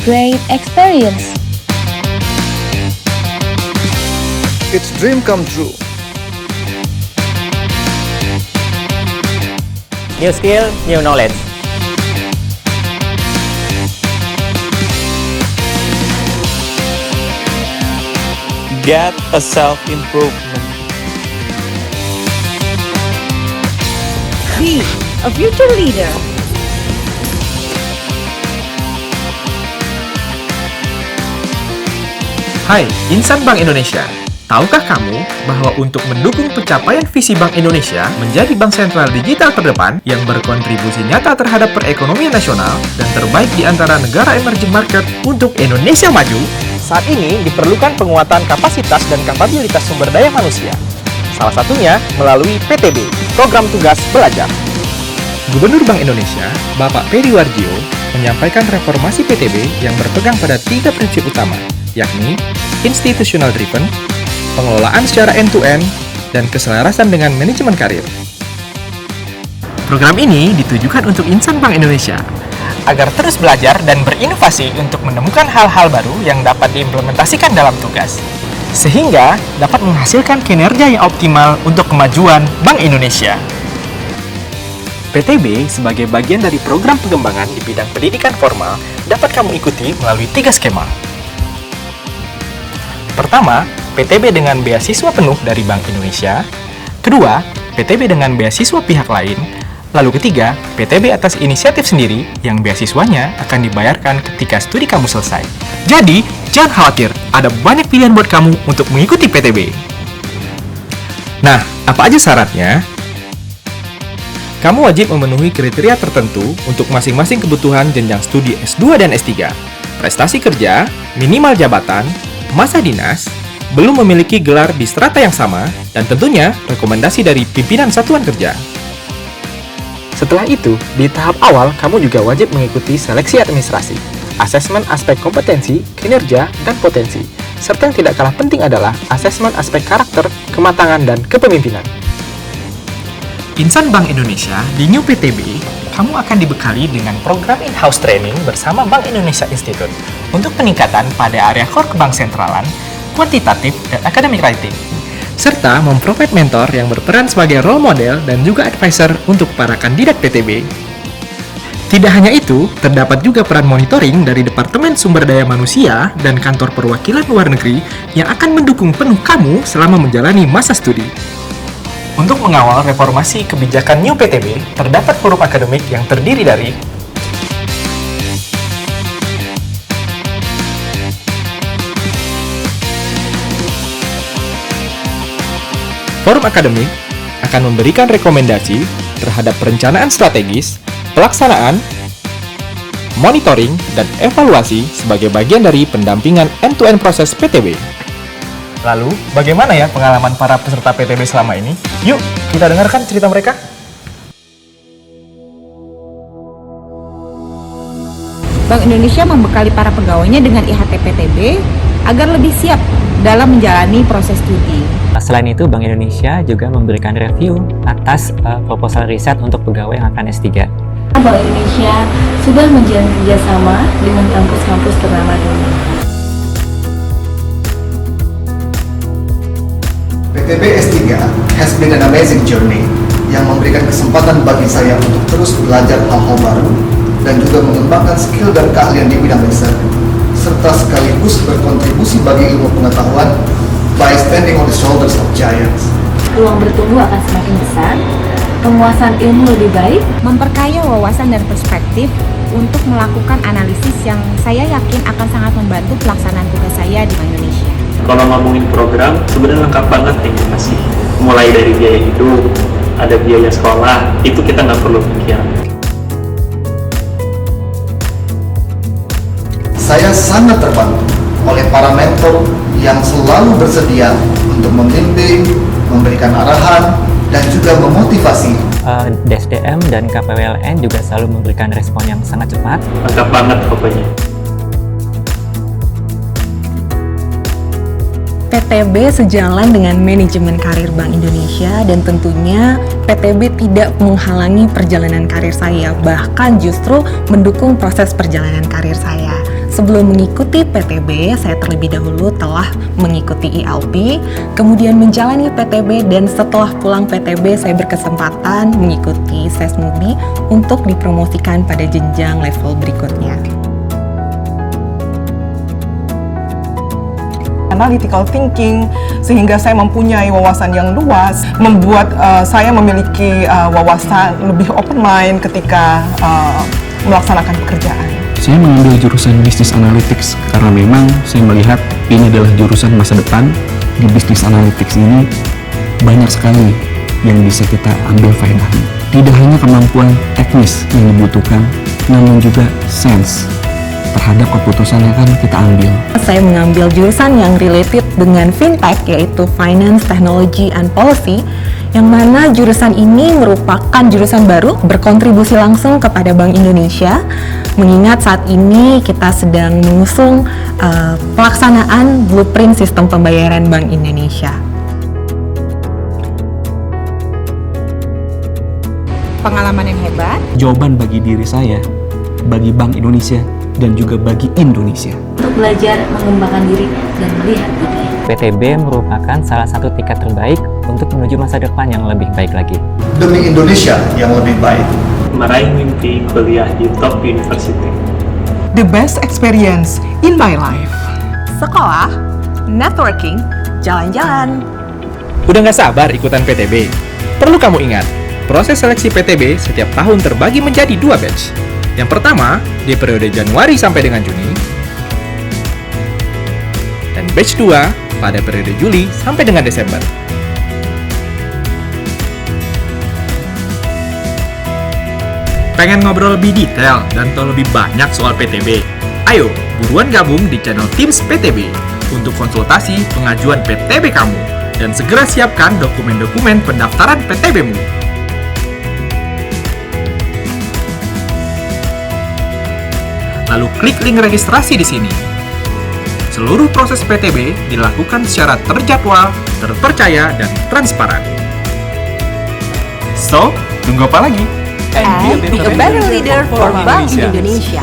great experience. It's dream come true. New skill, new knowledge. Get a self-improvement. Be a future leader. Hai, insan Bank Indonesia. Tahukah kamu bahwa untuk mendukung pencapaian visi Bank Indonesia menjadi bank sentral digital terdepan yang berkontribusi nyata terhadap perekonomian nasional dan terbaik di antara negara emerging market untuk Indonesia maju, Saat ini diperlukan penguatan kapasitas dan kapabilitas sumber daya manusia. Salah satunya melalui PTB, Program Tugas Belajar. Gubernur Bank Indonesia, Bapak Peri Warjio, menyampaikan reformasi PTB yang berpegang pada 3 prinsip utama, yakni institutional driven, pengelolaan secara end-to-end, dan keselarasan dengan manajemen karir. Program ini ditujukan untuk insan Bank Indonesia, Agar terus belajar dan berinovasi untuk menemukan hal-hal baru yang dapat diimplementasikan dalam tugas. Sehingga dapat menghasilkan kinerja yang optimal untuk kemajuan Bank Indonesia. PTB sebagai bagian dari program pengembangan di bidang pendidikan formal dapat kamu ikuti melalui 3 skema. Pertama, PTB dengan beasiswa penuh dari Bank Indonesia. Kedua, PTB dengan beasiswa pihak lain. Lalu ketiga, PTB atas inisiatif sendiri yang beasiswanya akan dibayarkan ketika studi kamu selesai. Jadi, jangan khawatir, ada banyak pilihan buat kamu untuk mengikuti PTB. Nah, apa aja syaratnya? Kamu wajib memenuhi kriteria tertentu untuk masing-masing kebutuhan jenjang studi S2 dan S3. Prestasi kerja, minimal jabatan, masa dinas, belum memiliki gelar di strata yang sama, dan tentunya rekomendasi dari pimpinan satuan kerja. Setelah itu, di tahap awal kamu juga wajib mengikuti seleksi administrasi, asesmen aspek kompetensi, kinerja, dan potensi, serta yang tidak kalah penting adalah asesmen aspek karakter, kematangan, dan kepemimpinan. Insan Bank Indonesia di New PTB, Kamu akan dibekali dengan program in-house training bersama Bank Indonesia Institute untuk peningkatan pada area core kebank sentralan, kuantitatif, dan academic writing. serta memprovide mentor yang berperan sebagai role model dan juga advisor untuk para kandidat PTB. Tidak hanya itu, terdapat juga peran monitoring dari Departemen Sumber Daya Manusia dan Kantor Perwakilan Luar Negeri yang akan mendukung penuh kamu selama menjalani masa studi. Untuk mengawal reformasi kebijakan New PTB, terdapat forum akademik yang terdiri dari Forum akademik akan memberikan rekomendasi terhadap perencanaan strategis, pelaksanaan, monitoring, dan evaluasi sebagai bagian dari pendampingan end-to-end proses PTB. Lalu, bagaimana ya pengalaman para peserta PTB selama ini? Yuk, kita dengarkan cerita mereka. Bank Indonesia membekali para pegawainya dengan IHT PTB agar lebih siap dalam menjalani proses studi. Selain itu, Bank Indonesia juga memberikan review atas proposal riset untuk pegawai yang akan S3. Bank Indonesia sudah menjalin kerjasama dengan kampus-kampus ternama dunia. PTB S3 has been an amazing journey yang memberikan kesempatan bagi saya untuk terus belajar hal-hal baru dan juga mengembangkan skill dan keahlian di bidang riset, serta sekaligus berkontribusi bagi ilmu pengetahuan by standing on the shoulders of giants. Peluang bertumbuh akan semakin besar, penguasaan ilmu lebih baik, Memperkaya wawasan dan perspektif untuk melakukan analisis yang saya yakin akan sangat membantu pelaksanaan tugas saya di Bank Indonesia. Kalau ngomongin program, sebenarnya lengkap banget nih masih. Mulai dari biaya hidup, ada biaya sekolah, itu kita nggak perlu pikir. Saya sangat terbantu oleh para mentor yang selalu bersedia untuk membimbing, memberikan arahan, dan juga memotivasi. DSDM dan KPWLN juga selalu memberikan respon yang sangat cepat. Lengkap banget pokoknya. PTB sejalan dengan manajemen karir Bank Indonesia dan tentunya PTB tidak menghalangi perjalanan karir saya, bahkan justru mendukung proses perjalanan karir saya. Sebelum mengikuti PTB, saya terlebih dahulu telah mengikuti ILP, kemudian menjalani PTB, dan setelah pulang PTB saya berkesempatan mengikuti SESMUBI untuk dipromosikan pada jenjang level berikutnya. Analytical thinking, sehingga saya mempunyai wawasan yang luas, membuat saya memiliki wawasan lebih open mind ketika melaksanakan pekerjaan. Saya mengambil jurusan Business Analytics karena memang saya melihat ini adalah jurusan masa depan. Di Business Analytics ini banyak sekali yang bisa kita ambil faedahnya. Tidak hanya kemampuan teknis yang dibutuhkan, namun juga sense terhadap keputusan yang akan kita ambil. Saya mengambil jurusan yang related dengan fintech, yaitu Finance, Technology, and Policy, yang mana jurusan ini merupakan jurusan baru berkontribusi langsung kepada Bank Indonesia, mengingat saat ini kita sedang mengusung pelaksanaan blueprint sistem pembayaran Bank Indonesia. Pengalaman yang hebat. Jawaban bagi diri saya, bagi Bank Indonesia, dan juga bagi Indonesia. Untuk belajar mengembangkan diri dan melihat dunia. PTB merupakan salah satu tiket terbaik untuk menuju masa depan yang lebih baik lagi. Demi Indonesia yang lebih baik. Meraih mimpi kuliah di top university. The best experience in my life. Sekolah, networking, jalan-jalan. Udah nggak sabar ikutan PTB? Perlu kamu ingat, proses seleksi PTB setiap tahun terbagi menjadi 2 batch. Yang pertama, di periode Januari sampai dengan Juni, dan batch 2 pada periode Juli sampai dengan Desember. Pengen ngobrol lebih detail dan tahu lebih banyak soal PTB? Ayo, buruan gabung di channel Teams PTB untuk konsultasi pengajuan PTB kamu, dan segera siapkan dokumen-dokumen pendaftaran PTB-mu. Lalu klik link registrasi di sini. Seluruh proses PTB dilakukan secara terjadwal, terpercaya, dan transparan. So, tunggu apa lagi? And be a better leader for Bank Indonesia.